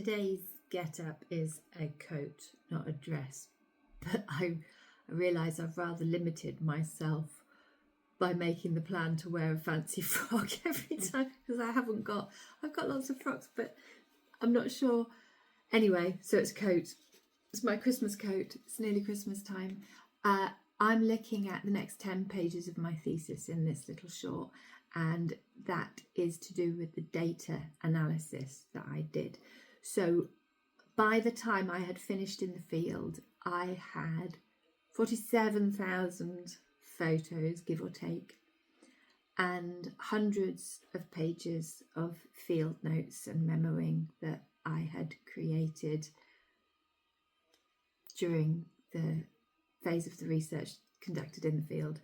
Today's get-up is a coat, not a dress, but I realise I've rather limited myself by making the plan to wear a fancy frock every time, because I've got lots of frocks, but I'm not sure. Anyway, so it's a coat. It's my Christmas coat. It's nearly Christmas time. I'm looking at the next 10 pages of my thesis in this little short, and that is to do with the data analysis that I did. So by the time I had finished in the field, I had 47,000 photos, give or take, and hundreds of pages of field notes and memoing that I had created during the phase of the research conducted in the field.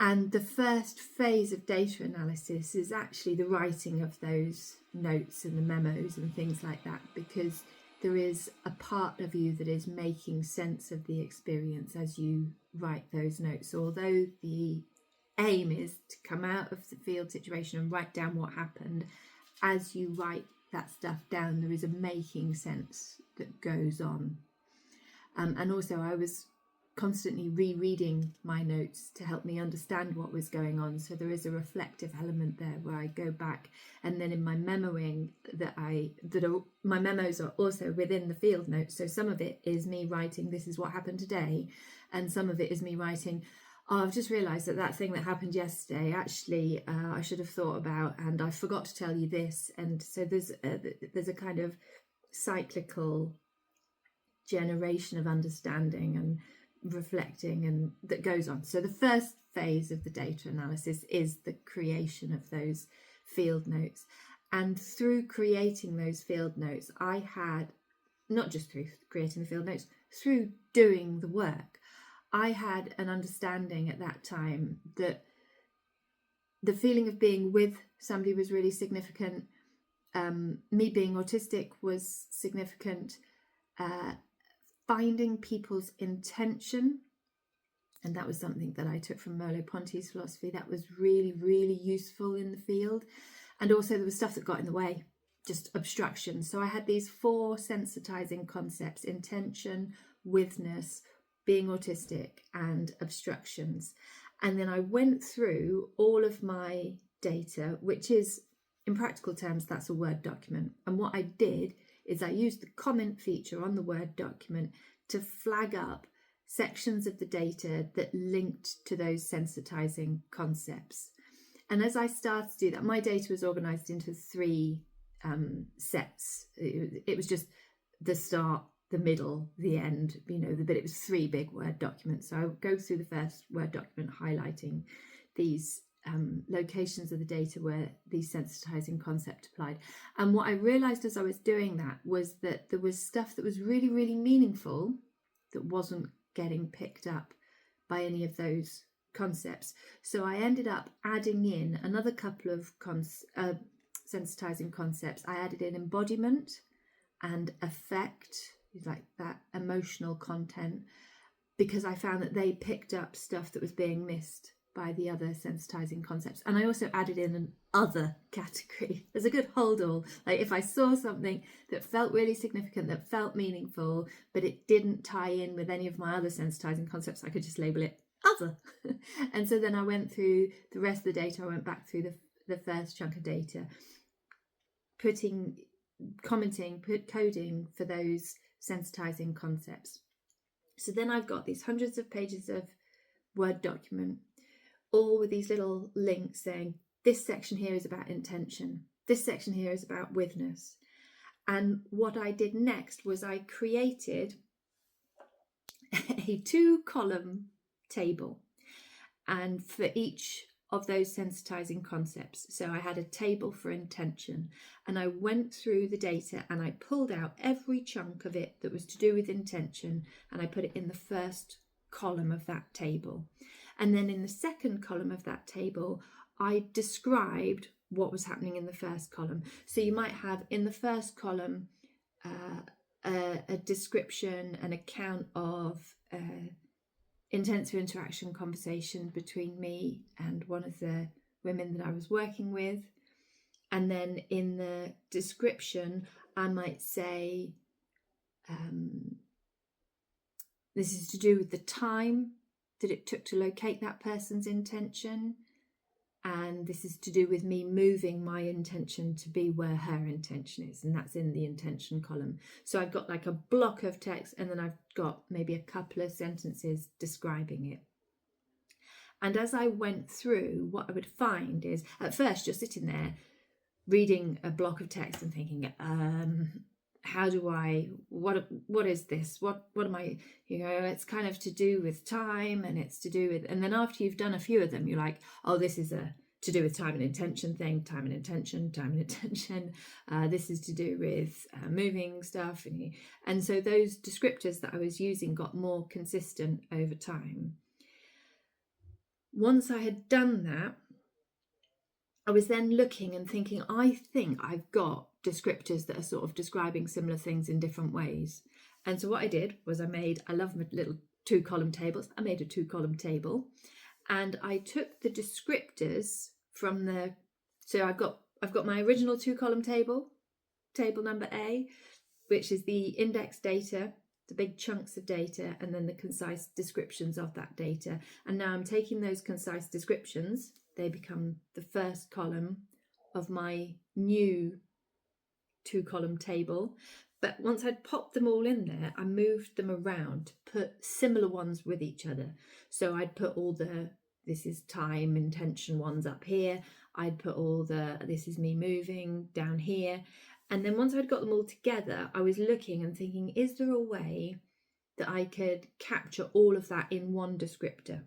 And the first phase of data analysis is actually the writing of those notes and the memos and things like that, because there is a part of you that is making sense of the experience as you write those notes. So although the aim is to come out of the field situation and write down what happened, as you write that stuff down, there is a making sense that goes on. And also I was constantly rereading my notes to help me understand what was going on. So there is a reflective element there where I go back, and then in my memoing my memos are also within the field notes. So some of it is me writing, this is what happened today, and some of it is me writing, oh, I've just realised that thing that happened yesterday, actually, I should have thought about, and I forgot to tell you this. And so there's a kind of cyclical generation of understanding and reflecting and that goes on. So the first phase of the data analysis is the creation of those field notes, and through creating those field notes, I had, not just through creating the field notes, through doing the work, I had an understanding at that time that the feeling of being with somebody was really significant. Me being autistic was significant. Finding people's intention, and that was something that I took from Merleau-Ponty's philosophy. That was really, really useful in the field. And also there was stuff that got in the way, just obstructions. So I had these 4 sensitizing concepts: intention, witness, being autistic, and obstructions. And then I went through all of my data, which is, in practical terms, that's a Word document. And what I did is I used the comment feature on the Word document to flag up sections of the data that linked to those sensitizing concepts. And as I started to do that, my data was organized into 3 sets. It was just the start, the middle, the end, but it was 3 big Word documents. So I would go through the first Word document highlighting these locations of the data where these sensitizing concept applied. And what I realized as I was doing that was that there was stuff that was really, really meaningful that wasn't getting picked up by any of those concepts. So I ended up adding in another couple of sensitizing concepts. I added in embodiment and affect, like that emotional content, because I found that they picked up stuff that was being missed by the other sensitizing concepts. And I also added in an other category. There's a good hold all. Like if I saw something that felt really significant, that felt meaningful, but it didn't tie in with any of my other sensitizing concepts, I could just label it other. And so then I went through the rest of the data. I went back through the first chunk of data, coding for those sensitizing concepts. So then I've got these hundreds of pages of Word document, all with these little links saying this section here is about intention, this section here is about witness. And what I did next was I created a 2-column table, and for each of those sensitizing concepts. So I had a table for intention, and I went through the data and I pulled out every chunk of it that was to do with intention, and I put it in the first column of that table. And then in the second column of that table, I described what was happening in the first column. So you might have in the first column a description, an account of intensive interaction conversation between me and one of the women that I was working with. And then in the description, I might say, this is to do with the time that it took to locate that person's intention. And this is to do with me moving my intention to be where her intention is. And that's in the intention column. So I've got like a block of text, and then I've got maybe a couple of sentences describing it. And as I went through, what I would find is, at first you're sitting there reading a block of text and thinking, how do I, what is this? What am I, it's kind of to do with time, and it's to do with, and then after you've done a few of them, you're like, oh, this is a to do with time and intention thing, time and intention, time and intention. This is to do with moving stuff. And so those descriptors that I was using got more consistent over time. Once I had done that, I was then looking and thinking, I think I've got descriptors that are sort of describing similar things in different ways. And so what I did was I love my little 2-column tables. I made a 2-column table, and I took the descriptors from so I've got my original 2-column table number A, which is the index data, the big chunks of data, and then the concise descriptions of that data. And now I'm taking those concise descriptions, they become the first column of my new 2-column table. But once I'd popped them all in there, I moved them around to put similar ones with each other. So I'd put all the this is time intention ones up here. I'd put all the this is me moving down here. And then once I'd got them all together, I was looking and thinking, is there a way that I could capture all of that in one descriptor?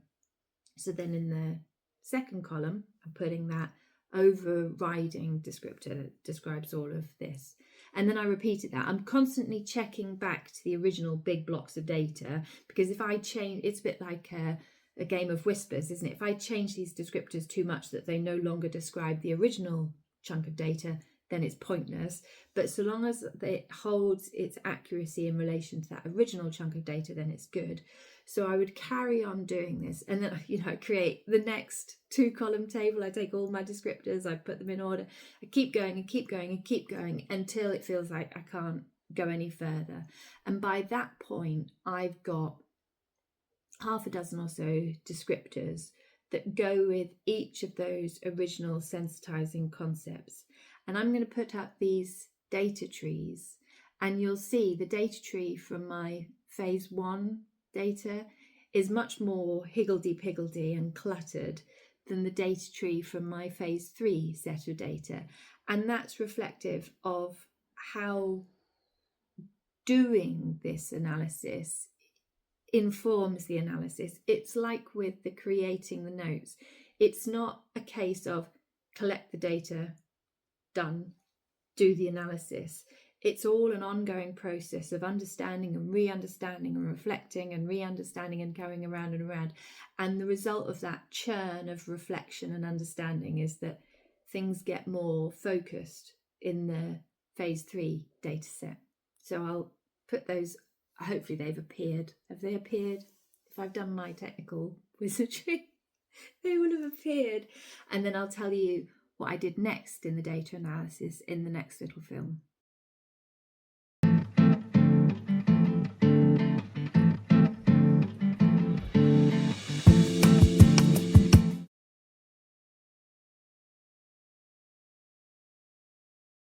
So then in the second column, I'm putting that overriding descriptor that describes all of this. And then I repeated that. I'm constantly checking back to the original big blocks of data, because if I change, it's a bit like a game of whispers, isn't it? If I change these descriptors too much that they no longer describe the original chunk of data, then it's pointless. But so long as it holds its accuracy in relation to that original chunk of data, then it's good. So I would carry on doing this, and then I create the next 2-column table. I take all my descriptors, I put them in order, I keep going and keep going and keep going until it feels like I can't go any further. And by that point, I've got half a dozen or so descriptors that go with each of those original sensitizing concepts. And I'm going to put up these data trees, and you'll see the data tree from my phase 1 data is much more higgledy-piggledy and cluttered than the data tree from my phase 3 set of data. And that's reflective of how doing this analysis informs the analysis. It's like with the creating the notes. It's not a case of collect the data, done, do the analysis. It's all an ongoing process of understanding and re-understanding and reflecting and re-understanding and going around and around. And the result of that churn of reflection and understanding is that things get more focused in the phase 3 data set. So I'll put those, hopefully they've appeared. Have they appeared? If I've done my technical wizardry, they will have appeared. And then I'll tell you what I did next in the data analysis in the next little film.